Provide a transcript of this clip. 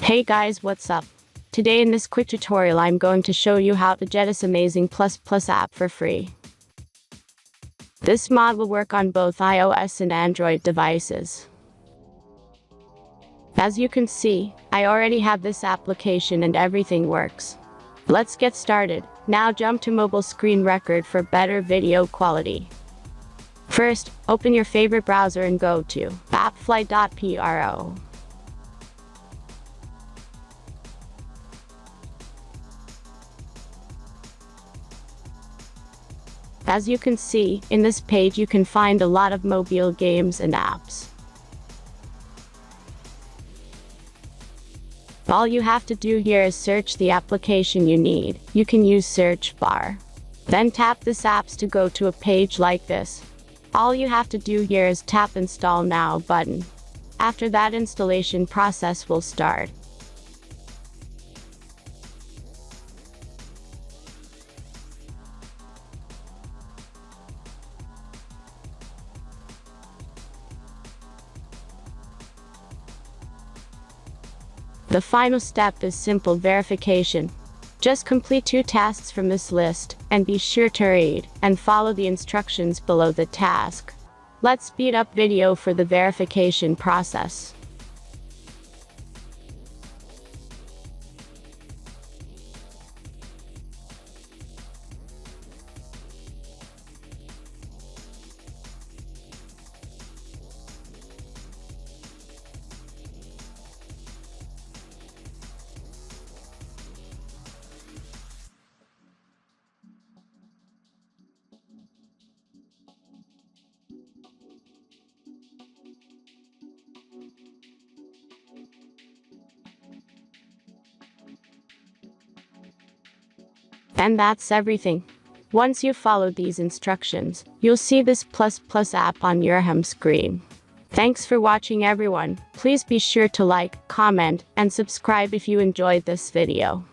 Hey guys, what's up? Today in this quick tutorial I'm going to show you how to get this amazing plus app for free. This mod will work on both iOS and Android devices. As you can see, I already have this application and everything works. Let's get started. Now jump to mobile screen record for better video quality. First, open your favorite browser and go to appflight.pro. As you can see, in this page you can find a lot of mobile games and apps. All you have to do here is search the application you need. You can use search bar. Then tap this apps to go to a page like this. All you have to do here is tap install now button. After that, installation process will start. The final step is simple verification. Just complete 2 tasks from this list, and be sure to read and follow the instructions below the task. Let's speed up video for the verification process. And that's everything. Once you follow these instructions, you'll see this plus app on your home screen. Thanks for watching everyone. Please be sure to like, comment, and subscribe if you enjoyed this video.